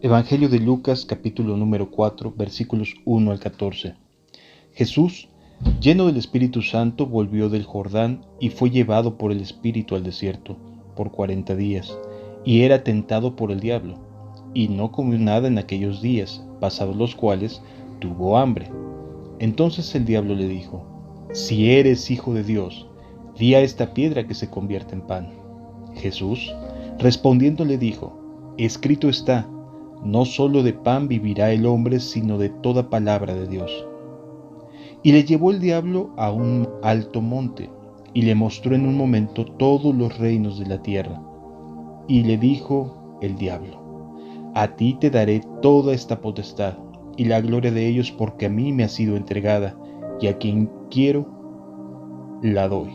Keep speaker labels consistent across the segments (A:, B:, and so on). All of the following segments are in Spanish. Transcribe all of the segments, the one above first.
A: Evangelio de Lucas, capítulo número 4, versículos 1 al 14. Jesús, lleno del Espíritu Santo, volvió del Jordán y fue llevado por el Espíritu al desierto por 40 días, y era tentado por el diablo, y no comió nada en aquellos días, pasados los cuales tuvo hambre. Entonces el diablo le dijo: Si eres hijo de Dios, di a esta piedra que se convierta en pan. Jesús, respondiendo, le dijo: Escrito está, no solo de pan vivirá el hombre, sino de toda palabra de Dios. Y le llevó el diablo a un alto monte, y le mostró en un momento todos los reinos de la tierra. Y le dijo el diablo: A ti te daré toda esta potestad, y la gloria de ellos, porque a mí me ha sido entregada, y a quien quiero la doy.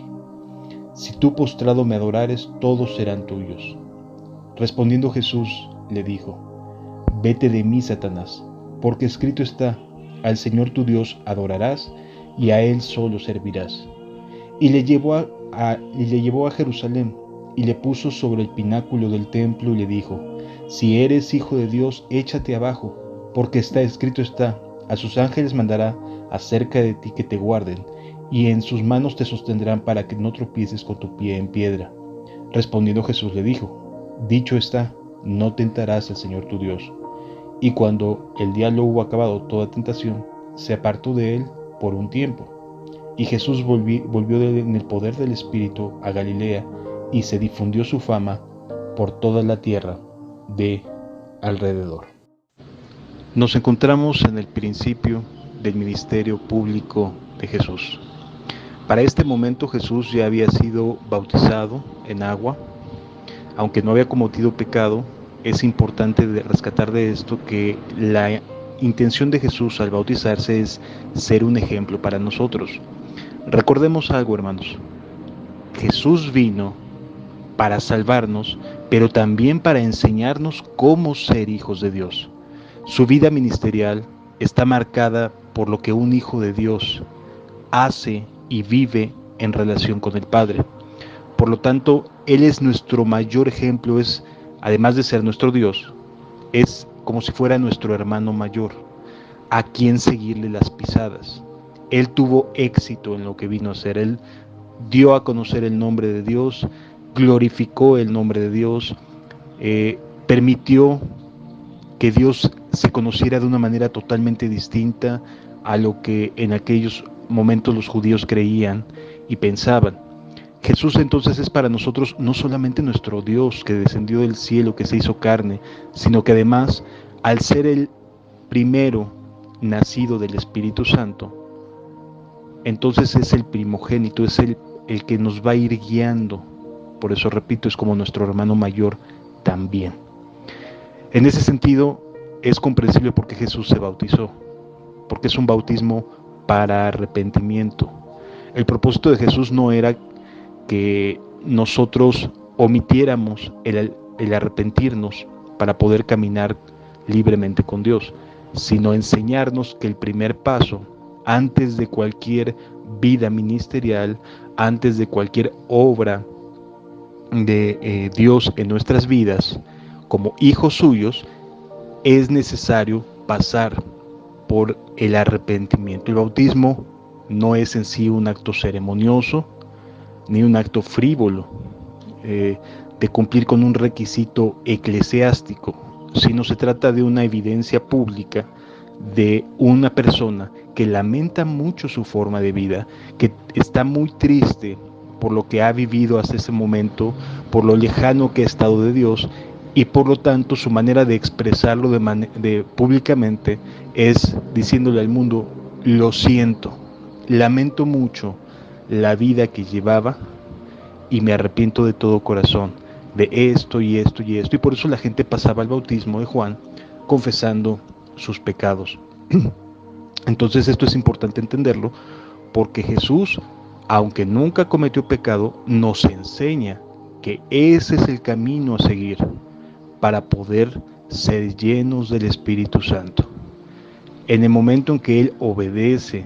A: Si tú postrado me adorares, todos serán tuyos. Respondiendo Jesús, le dijo: Vete de mí, Satanás, porque escrito está: al Señor tu Dios adorarás, y a Él solo servirás. Y le llevó a Jerusalén, y le puso sobre el pináculo del templo, y le dijo: Si eres hijo de Dios, échate abajo, porque escrito está: a sus ángeles mandará acerca de ti que te guarden, y en sus manos te sostendrán para que no tropieces con tu pie en piedra. Respondiendo Jesús le dijo: Dicho está, no tentarás al Señor tu Dios. Y cuando el diablo hubo acabado toda tentación, se apartó de él por un tiempo. Y Jesús volvió en el poder del Espíritu a Galilea, y se difundió su fama por toda la tierra de alrededor. Nos encontramos en el principio del ministerio público de Jesús. Para este momento Jesús ya había sido bautizado en agua. Aunque no había cometido pecado, es importante rescatar de esto que la intención de Jesús al bautizarse es ser un ejemplo para nosotros. Recordemos algo, hermanos. Jesús vino para salvarnos, pero también para enseñarnos cómo ser hijos de Dios. Su vida ministerial está marcada por lo que un hijo de Dios hace y vive en relación con el Padre. Por lo tanto, Él es nuestro mayor ejemplo, además de ser nuestro Dios, es como si fuera nuestro hermano mayor, a quien seguirle las pisadas. Él tuvo éxito en lo que vino a hacer. Él dio a conocer el nombre de Dios, glorificó el nombre de Dios, permitió que Dios se conociera de una manera totalmente distinta a lo que en aquellos momentos los judíos creían y pensaban. Jesús entonces es para nosotros no solamente nuestro Dios que descendió del cielo, que se hizo carne, sino que además, al ser el primero nacido del Espíritu Santo, entonces es el primogénito, es el que nos va a ir guiando. Por eso, repito, es como nuestro hermano mayor también. En ese sentido, es comprensible por qué Jesús se bautizó, porque es un bautismo para arrepentimiento. El propósito de Jesús no era que nosotros omitiéramos el arrepentirnos para poder caminar libremente con Dios, sino enseñarnos que el primer paso, antes de cualquier vida ministerial, antes de cualquier obra de Dios en nuestras vidas, como hijos suyos, es necesario pasar por el arrepentimiento. El bautismo no es en sí un acto ceremonioso, ni un acto frívolo de cumplir con un requisito eclesiástico, sino se trata de una evidencia pública de una persona que lamenta mucho su forma de vida, que está muy triste por lo que ha vivido hasta ese momento, por lo lejano que ha estado de Dios, y por lo tanto su manera de expresarlo públicamente es diciéndole al mundo: lo siento, lamento mucho la vida que llevaba y me arrepiento de todo corazón de esto y esto y esto. Y por eso la gente pasaba al bautismo de Juan confesando sus pecados. Entonces esto es importante entenderlo, porque Jesús, aunque nunca cometió pecado, nos enseña que ese es el camino a seguir para poder ser llenos del Espíritu Santo. En el momento en que Él obedece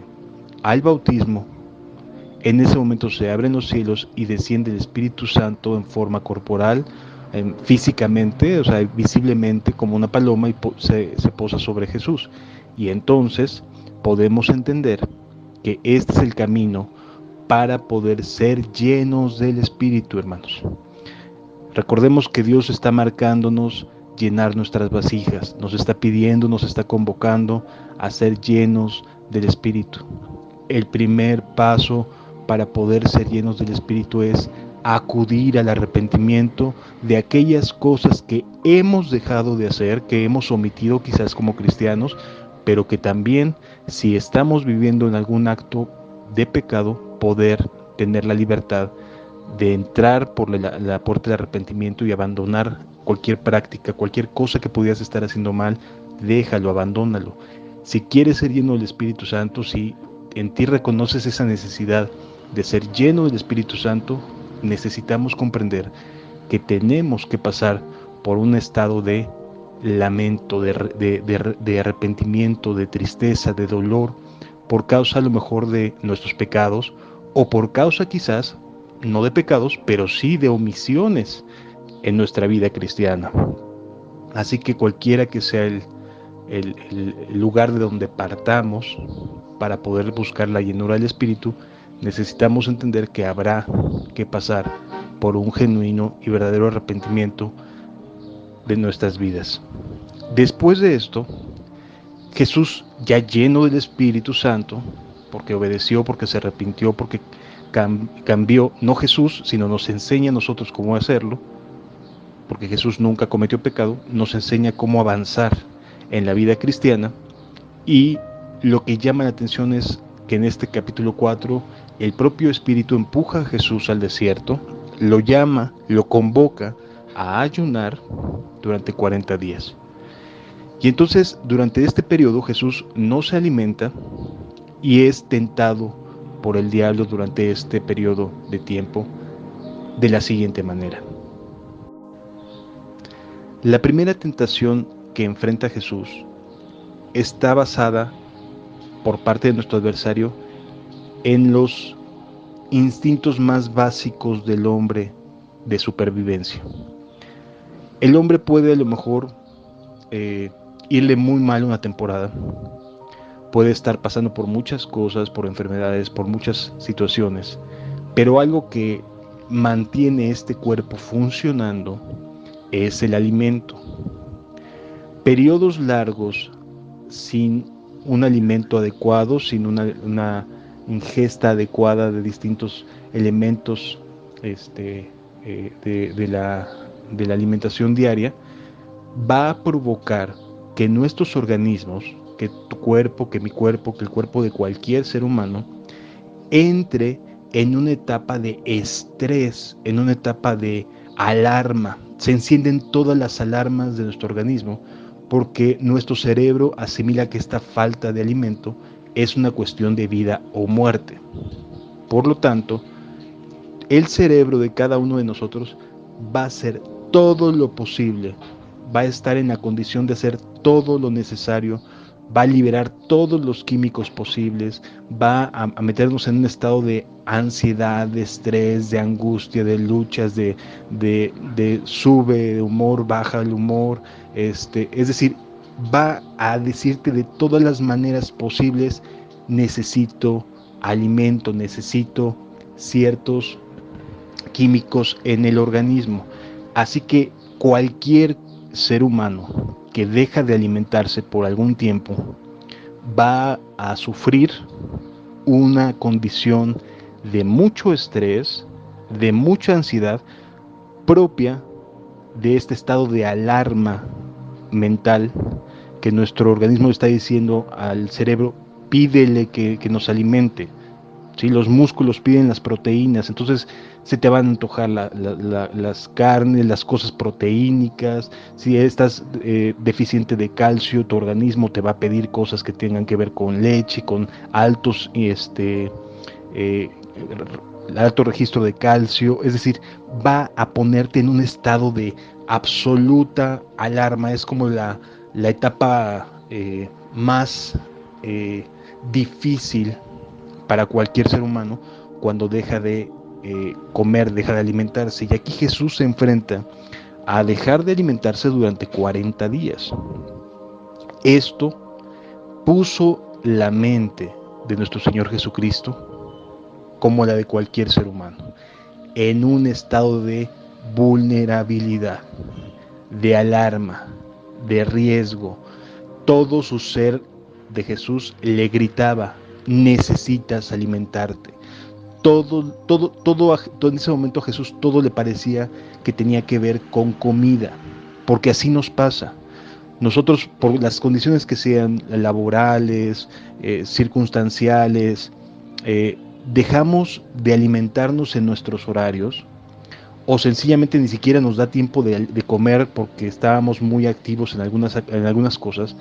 A: al bautismo, en ese momento se abren los cielos y desciende el Espíritu Santo en forma corporal físicamente, o sea, visiblemente como una paloma y se posa sobre Jesús. Y entonces podemos entender que este es el camino para poder ser llenos del Espíritu, hermanos. Recordemos que Dios está marcándonos llenar nuestras vasijas, nos está pidiendo, nos está convocando a ser llenos del Espíritu. El primer paso para poder ser llenos del Espíritu es acudir al arrepentimiento de aquellas cosas que hemos dejado de hacer, que hemos omitido quizás como cristianos, pero que también, si estamos viviendo en algún acto de pecado, poder tener la libertad de entrar por la puerta del arrepentimiento y abandonar cualquier práctica, cualquier cosa que pudieras estar haciendo mal, déjalo, abandónalo. Si quieres ser lleno del Espíritu Santo, si en ti reconoces esa necesidad de ser lleno del Espíritu Santo, necesitamos comprender que tenemos que pasar por un estado de lamento, de arrepentimiento, de tristeza, de dolor, por causa a lo mejor de nuestros pecados, o por causa quizás, no de pecados, pero sí de omisiones en nuestra vida cristiana. Así que cualquiera que sea el lugar de donde partamos para poder buscar la llenura del Espíritu, necesitamos entender que habrá que pasar por un genuino y verdadero arrepentimiento de nuestras vidas. Después de esto, Jesús, ya lleno del Espíritu Santo, porque obedeció, porque se arrepintió, porque cambió, no Jesús, sino nos enseña a nosotros cómo hacerlo, porque Jesús nunca cometió pecado, nos enseña cómo avanzar en la vida cristiana. Y lo que llama la atención es que en este capítulo 4 el propio Espíritu empuja a Jesús al desierto, lo llama, lo convoca a ayunar durante 40 días. Y entonces durante este periodo Jesús no se alimenta y es tentado por el diablo durante este periodo de tiempo de la siguiente manera. La primera tentación que enfrenta Jesús está basada por parte de nuestro adversario en los instintos más básicos del hombre de supervivencia. El hombre puede a lo mejor irle muy mal una temporada, puede estar pasando por muchas cosas, por enfermedades, por muchas situaciones, pero algo que mantiene este cuerpo funcionando es el alimento. Periodos largos sin un alimento adecuado, sin una ingesta adecuada de distintos elementos de la alimentación diaria, va a provocar que nuestros organismos, que tu cuerpo, que mi cuerpo, que el cuerpo de cualquier ser humano, entre en una etapa de estrés, en una etapa de alarma. Se encienden todas las alarmas de nuestro organismo porque nuestro cerebro asimila que esta falta de alimento es una cuestión de vida o muerte. Por lo tanto, el cerebro de cada uno de nosotros va a hacer todo lo posible, va a estar en la condición de hacer todo lo necesario, va a liberar todos los químicos posibles, va a meternos en un estado de ansiedad, de estrés, de angustia, de luchas, de sube de humor, baja el humor, es decir, va a decirte de todas las maneras posibles: necesito alimento, necesito ciertos químicos en el organismo. Así que cualquier ser humano que deja de alimentarse por algún tiempo va a sufrir una condición de mucho estrés, de mucha ansiedad propia de este estado de alarma mental que nuestro organismo está diciendo al cerebro: pídele que nos alimente. ¿Sí? Los músculos piden las proteínas, entonces se te van a antojar las carnes, las cosas proteínicas. Si estás deficiente de calcio, tu organismo te va a pedir cosas que tengan que ver con leche, con altos alto registro de calcio. Es decir, va a ponerte en un estado de absoluta alarma. Es como la etapa más difícil para cualquier ser humano cuando deja de comer, deja de alimentarse. Y aquí Jesús se enfrenta a dejar de alimentarse durante 40 días. Esto puso la mente de nuestro Señor Jesucristo, como la de cualquier ser humano, en un estado de vulnerabilidad, de alarma, de riesgo. Todo su ser de Jesús le gritaba: necesitas alimentarte. Todo en ese momento a Jesús todo le parecía que tenía que ver con comida, porque así nos pasa. Nosotros, por las condiciones que sean laborales, circunstanciales, dejamos de alimentarnos en nuestros horarios, o sencillamente ni siquiera nos da tiempo de comer porque estábamos muy activos en algunas cosas,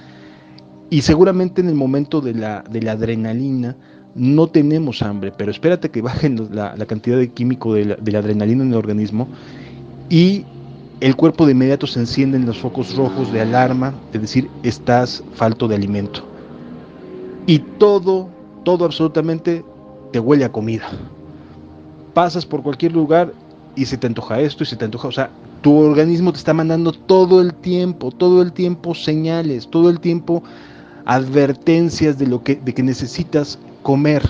A: y seguramente en el momento de la adrenalina no tenemos hambre, pero espérate que bajen la cantidad de químico de la adrenalina en el organismo y el cuerpo de inmediato se encienden los focos rojos de alarma, de decir, estás falto de alimento. Y todo absolutamente te huele a comida. Pasas por cualquier lugar y se te antoja esto y se te antoja, o sea, tu organismo te está mandando todo el tiempo señales, todo el tiempo advertencias de que necesitas comer,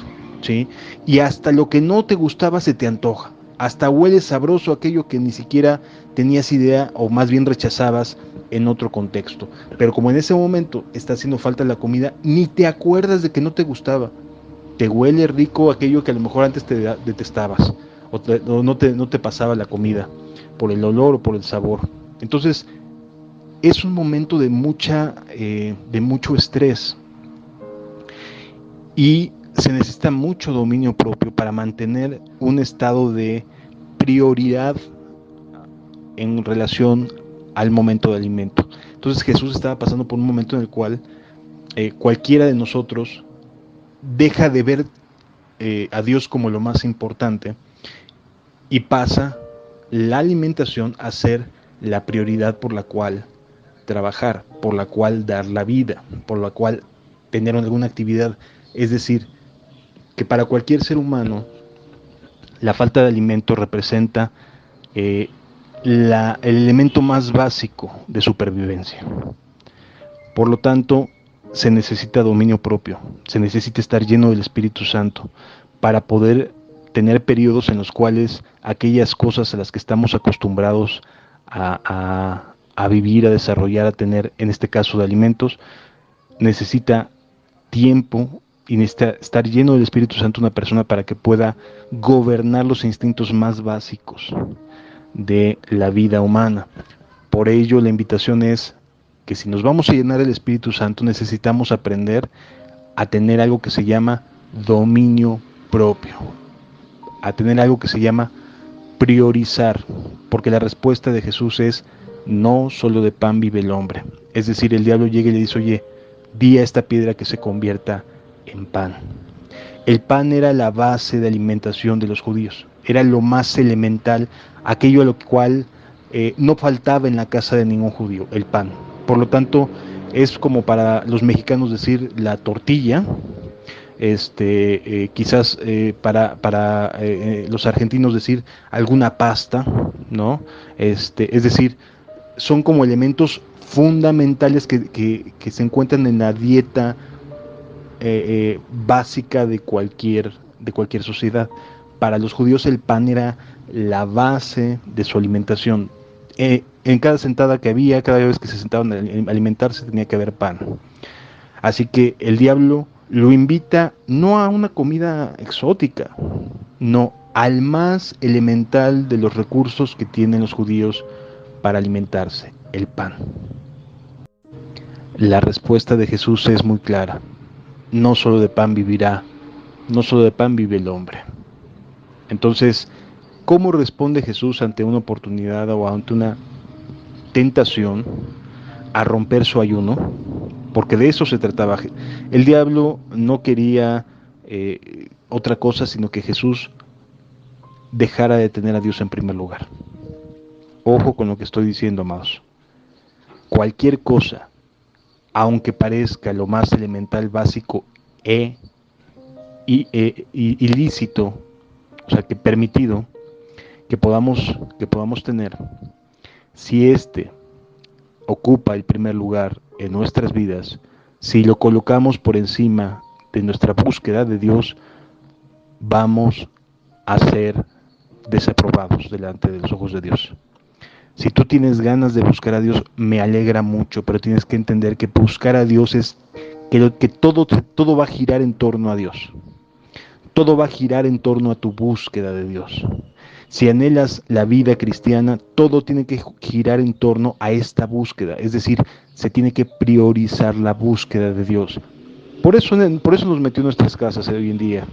A: ¿sí? Y hasta lo que no te gustaba se te antoja. Hasta huele sabroso aquello que ni siquiera tenías idea o más bien rechazabas en otro contexto. Pero como en ese momento está haciendo falta la comida, ni te acuerdas de que no te gustaba. Te huele rico aquello que a lo mejor antes te detestabas o no te pasaba la comida por el olor o por el sabor. Entonces, es un momento de mucho estrés y se necesita mucho dominio propio para mantener un estado de prioridad en relación al momento de alimento. Entonces Jesús estaba pasando por un momento en el cual cualquiera de nosotros deja de ver a Dios como lo más importante y pasa la alimentación a ser la prioridad por la cual trabajar, por la cual dar la vida, por la cual tener alguna actividad. Es decir, que para cualquier ser humano la falta de alimento representa eh, el elemento más básico de supervivencia. Por lo tanto, se necesita dominio propio, se necesita estar lleno del Espíritu Santo para poder tener periodos en los cuales aquellas cosas a las que estamos acostumbrados a vivir, a desarrollar, a tener, en este caso de alimentos, necesita tiempo y necesita estar lleno del Espíritu Santo una persona para que pueda gobernar los instintos más básicos de la vida humana. Por ello, la invitación es que si nos vamos a llenar del Espíritu Santo, necesitamos aprender a tener algo que se llama dominio propio, a tener algo que se llama priorizar, porque la respuesta de Jesús es: no solo de pan vive el hombre. Es decir, el diablo llega y le dice: oye, di a esta piedra que se convierta en pan. El pan era la base de alimentación de los judíos, era lo más elemental, aquello a lo cual no faltaba en la casa de ningún judío, el pan. Por lo tanto, es como para los mexicanos decir la tortilla, quizás para los argentinos decir alguna pasta, ¿no? Es decir, son como elementos fundamentales que se encuentran en la dieta básica de cualquier sociedad. Para los judíos el pan era la base de su alimentación. En cada sentada que había, cada vez que se sentaban a alimentarse, tenía que haber pan. Así que el diablo lo invita no a una comida exótica, no, al más elemental de los recursos que tienen los judíos para alimentarse, el pan. La respuesta de Jesús es muy clara: no solo de pan vivirá, no solo de pan vive el hombre. Entonces, ¿cómo responde Jesús ante una oportunidad o ante una tentación a romper su ayuno? Porque de eso se trataba. El diablo no quería otra cosa sino que Jesús dejara de tener a Dios en primer lugar. Ojo con lo que estoy diciendo, amados. Cualquier cosa, aunque parezca lo más elemental, básico ilícito, o sea, que permitido, que podamos tener, Si éste ocupa el primer lugar en nuestras vidas, si lo colocamos por encima de nuestra búsqueda de Dios, vamos a ser desaprobados delante de los ojos de Dios. Si tú tienes ganas de buscar a Dios, me alegra mucho, pero tienes que entender que buscar a Dios es que todo va a girar en torno a Dios. Todo va a girar en torno a tu búsqueda de Dios. Si anhelas la vida cristiana, todo tiene que girar en torno a esta búsqueda. Es decir, se tiene que priorizar la búsqueda de Dios. Por eso nos metió en nuestras casas hoy en día.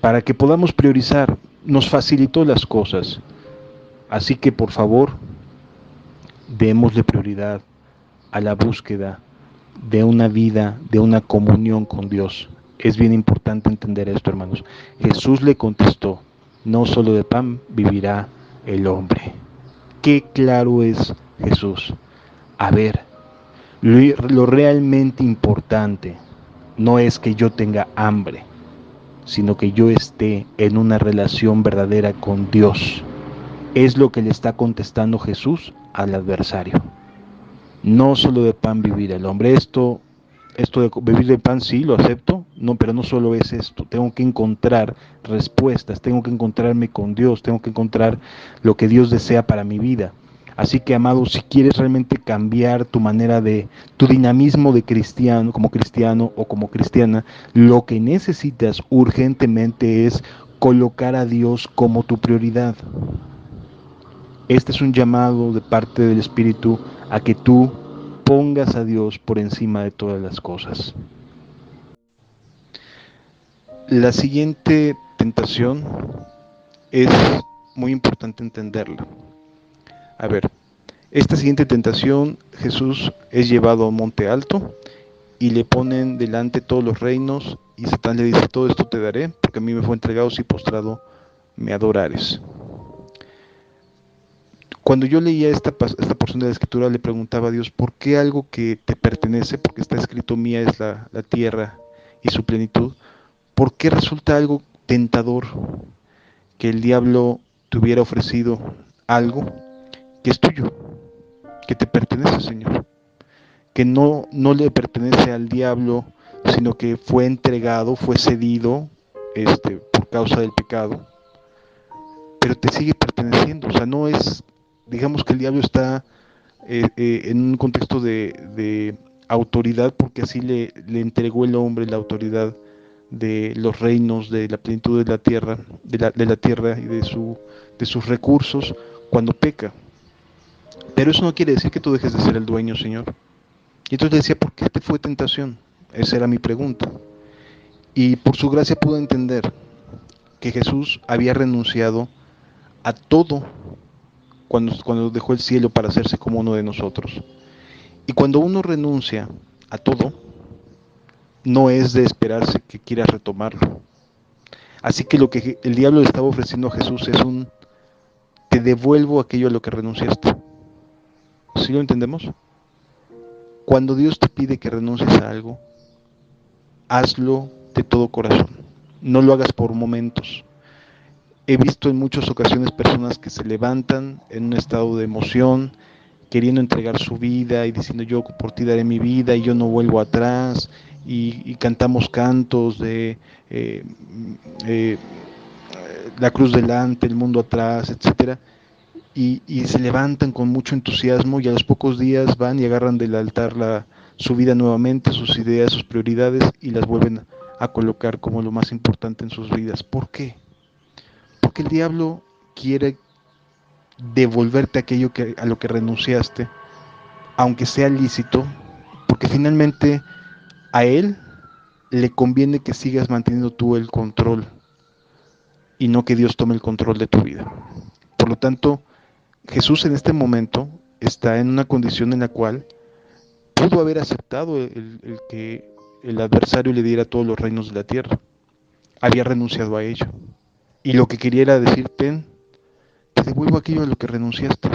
A: Para que podamos priorizar, nos facilitó las cosas. Así que por favor, démosle prioridad a la búsqueda de una vida, de una comunión con Dios. Es bien importante entender esto, hermanos. Jesús le contestó, no solo de pan vivirá el hombre. Qué claro es Jesús. A ver, lo realmente importante no es que yo tenga hambre, sino que yo esté en una relación verdadera con Dios. Es lo que le está contestando Jesús al adversario. No solo de pan vivir el hombre. Esto de vivir de pan sí lo acepto, no, pero no solo es esto. Tengo que encontrar respuestas, tengo que encontrarme con Dios, tengo que encontrar lo que Dios desea para mi vida. Así que, amado, si quieres realmente cambiar tu manera de, tu dinamismo de cristiano o como cristiana, lo que necesitas urgentemente es colocar a Dios como tu prioridad. Este es un llamado de parte del Espíritu a que tú pongas a Dios por encima de todas las cosas. La siguiente tentación es muy importante entenderla. A ver, esta siguiente tentación, Jesús es llevado a un monte alto y le ponen delante todos los reinos y Satán le dice, todo esto te daré porque a mí me fue entregado si postrado me adorares. Cuando yo leía esta porción de la escritura, le preguntaba a Dios, ¿por qué algo que te pertenece, porque está escrito mía es la tierra y su plenitud, por qué resulta algo tentador que el diablo te hubiera ofrecido algo que es tuyo, que te pertenece, Señor? Que no le pertenece al diablo, sino que fue entregado, fue cedido por causa del pecado, pero te sigue perteneciendo. O sea, no es, digamos que el diablo está en un contexto de autoridad, porque así le entregó el hombre la autoridad de los reinos, de la plenitud de la tierra, de la tierra y de sus recursos cuando peca. Pero eso no quiere decir que tú dejes de ser el dueño, Señor. Y entonces le decía, ¿por qué te fue tentación? Esa era mi pregunta. Y por su gracia pude entender que Jesús había renunciado a todo cuando dejó el cielo para hacerse como uno de nosotros. Y cuando uno renuncia a todo, no es de esperarse que quiera retomarlo. Así que lo que el diablo le estaba ofreciendo a Jesús es te devuelvo aquello a lo que renunciaste. ¿Sí lo entendemos? Cuando Dios te pide que renuncies a algo, hazlo de todo corazón. No lo hagas por momentos. He visto en muchas ocasiones personas que se levantan en un estado de emoción, queriendo entregar su vida y diciendo yo por ti daré mi vida y yo no vuelvo atrás, y cantamos cantos de eh, la cruz delante, el mundo atrás, etcétera, y se levantan con mucho entusiasmo y a los pocos días van y agarran del altar su vida nuevamente, sus ideas, sus prioridades y las vuelven a colocar como lo más importante en sus vidas. ¿Por qué? Porque el diablo quiere devolverte aquello a lo que renunciaste, aunque sea lícito, porque finalmente a él le conviene que sigas manteniendo tú el control y no que Dios tome el control de tu vida. Por lo tanto, Jesús en este momento está en una condición en la cual pudo haber aceptado el que el adversario le diera todos los reinos de la tierra. Había renunciado a ello. Y lo que quería era decir, te devuelvo aquello a lo que renunciaste,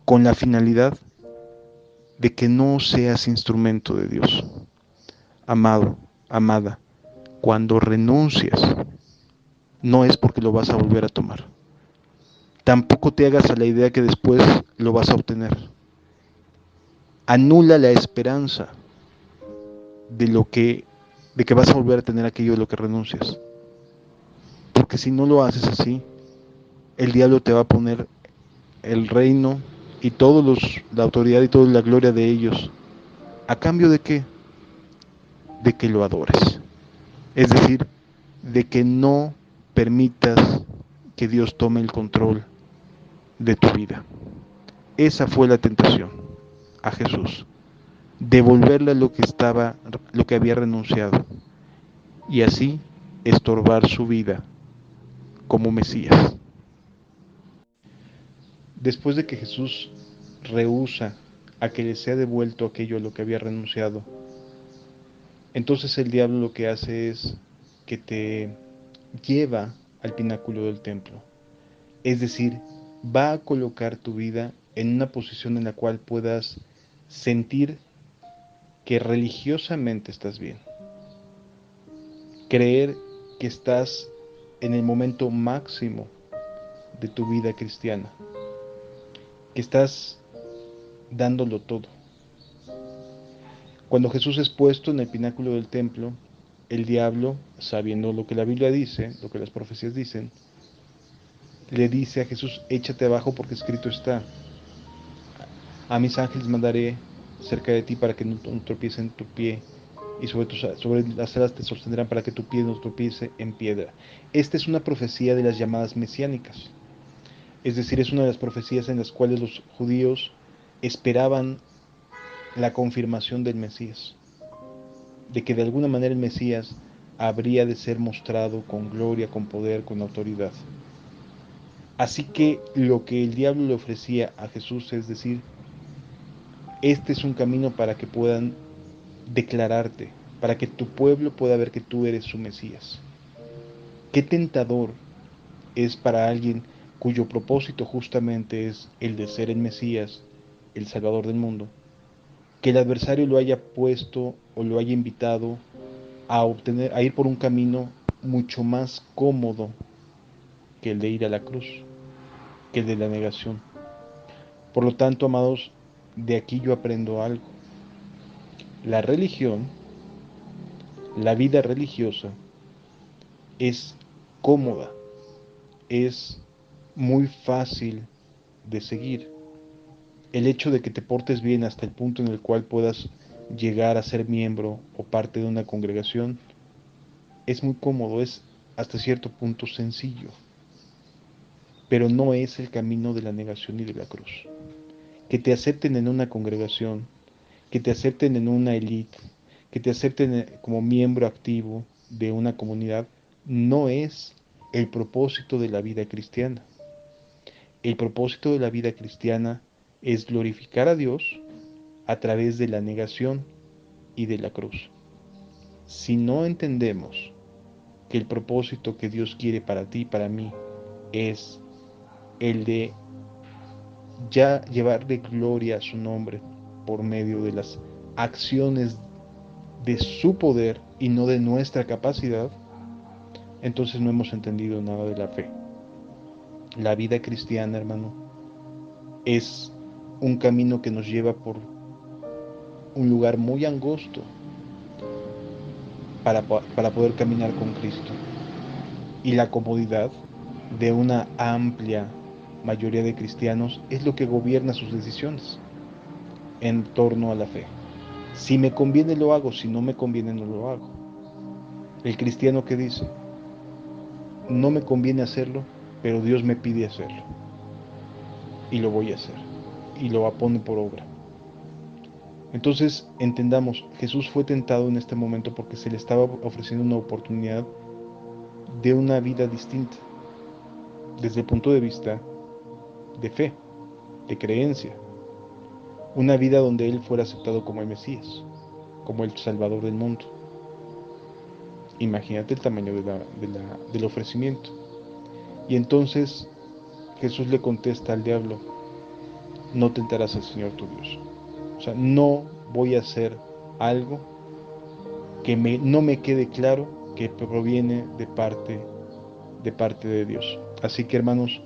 A: con la finalidad de que no seas instrumento de Dios. Amado, amada, cuando renuncias, no es porque lo vas a volver a tomar. tampoco te hagas a la idea que después lo vas a obtener. Anula la esperanza de que vas a volver a tener aquello de lo que renuncias. Porque si no lo haces así, el diablo te va a poner el reino y la autoridad y toda la gloria de ellos. ¿A cambio de qué? De que lo adores. Es decir, de que no permitas que Dios tome el control de tu vida. Esa fue la tentación a Jesús, devolverle lo que había renunciado, y así estorbar su vida como Mesías. Después de que Jesús rehúsa a que le sea devuelto aquello a lo que había renunciado, entonces el diablo lo que hace es que te lleva al pináculo del templo. Es decir, va a colocar tu vida en una posición en la cual puedas sentir que religiosamente estás bien. Creer que estás en el momento máximo de tu vida cristiana. Que estás dándolo todo. Cuando Jesús es puesto en el pináculo del templo, el diablo, sabiendo lo que la Biblia dice, lo que las profecías dicen, le dice a Jesús: échate abajo porque escrito está: a mis ángeles mandaré cerca de ti para que no tropiecen tu pie, y sobre las alas te sostendrán para que tu pie no tropiece en piedra. Esta es una profecía de las llamadas mesiánicas. Es decir, es una de las profecías en las cuales los judíos esperaban la confirmación del Mesías, de que de alguna manera el Mesías habría de ser mostrado con gloria, con poder, con autoridad. Así que lo que el diablo le ofrecía a Jesús es decir: este es un camino para que puedan declararte, para que tu pueblo pueda ver que tú eres su Mesías. Qué tentador es para alguien cuyo propósito justamente es el de ser el Mesías, el Salvador del mundo, que el adversario lo haya puesto o lo haya invitado a ir por un camino mucho más cómodo que el de ir a la cruz, que el de la negación. Por lo tanto, amados, de aquí yo aprendo algo. La religión, la vida religiosa, es cómoda, es muy fácil de seguir. El hecho de que te portes bien hasta el punto en el cual puedas llegar a ser miembro o parte de una congregación es muy cómodo, es hasta cierto punto sencillo, pero no es el camino de la negación y de la cruz. Que te acepten en una congregación, que te acepten en una élite, que te acepten como miembro activo de una comunidad, no es el propósito de la vida cristiana. El propósito de la vida cristiana es glorificar a Dios a través de la negación y de la cruz. Si no entendemos que el propósito que Dios quiere para ti y para mí es el de ya llevarle gloria a su nombre por medio de las acciones de su poder y no de nuestra capacidad, entonces no hemos entendido nada de la fe. La vida cristiana, hermano, es un camino que nos lleva por un lugar muy angosto para poder caminar con Cristo. Y la comodidad de una amplia mayoría de cristianos es lo que gobierna sus decisiones en torno a la fe. Si me conviene lo hago, si no me conviene no lo hago. El cristiano que dice: no me conviene hacerlo, pero Dios me pide hacerlo. Y lo voy a hacer. Y lo pone por obra. Entonces entendamos, Jesús fue tentado en este momento porque se le estaba ofreciendo una oportunidad de una vida distinta, desde el punto de vista de fe, de creencia. Una vida donde Él fuera aceptado como el Mesías, como el Salvador del mundo. Imagínate el tamaño del ofrecimiento. Y entonces Jesús le contesta al diablo: no tentarás al Señor tu Dios. O sea, no voy a hacer algo que no me quede claro que proviene de parte de Dios. Así que, hermanos,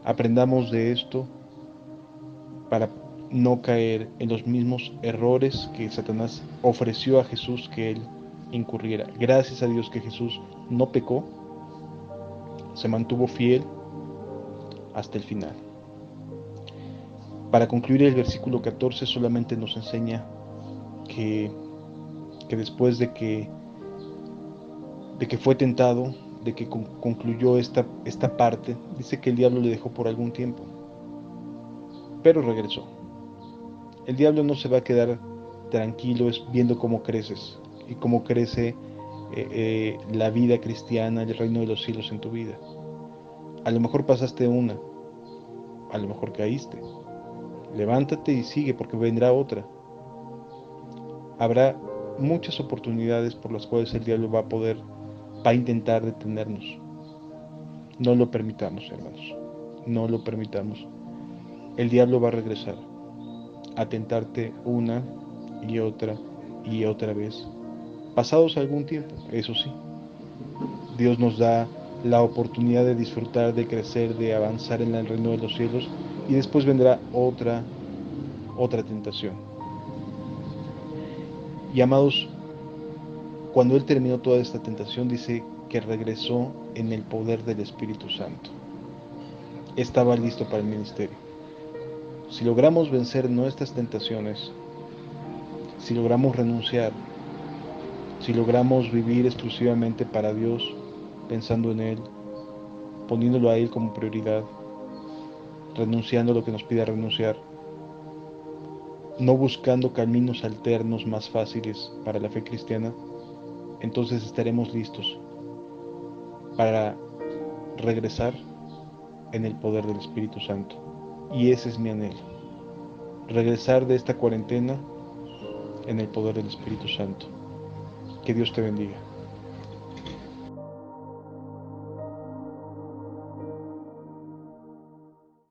A: Aprendamos de esto para no caer en los mismos errores que Satanás ofreció a Jesús que él incurriera. Gracias a Dios que Jesús no pecó, se mantuvo fiel hasta el final. Para concluir, el versículo 14 solamente nos enseña que después de que fue tentado, de que concluyó esta parte, dice que el diablo le dejó por algún tiempo, pero regresó. El diablo no se va a quedar tranquilo viendo cómo creces y cómo crece la vida cristiana, el reino de los cielos en tu vida. A lo mejor pasaste una, a lo mejor caíste. Levántate y sigue, porque vendrá otra. Habrá muchas oportunidades por las cuales el diablo va a intentar detenernos. No lo permitamos, hermanos. No lo permitamos. El diablo va a regresar a tentarte una y otra vez. Pasados algún tiempo, eso sí. Dios nos da la oportunidad de disfrutar, de crecer, de avanzar en el reino de los cielos, y después vendrá otra tentación. Y amados, cuando Él terminó toda esta tentación, dice que regresó en el poder del Espíritu Santo. Estaba listo para el ministerio. Si logramos vencer nuestras tentaciones, si logramos renunciar, si logramos vivir exclusivamente para Dios, pensando en Él, poniéndolo a Él como prioridad, renunciando a lo que nos pide renunciar, no buscando caminos alternos más fáciles para la fe cristiana, entonces estaremos listos para regresar en el poder del Espíritu Santo. Y ese es mi anhelo, regresar de esta cuarentena en el poder del Espíritu Santo. Que Dios te bendiga.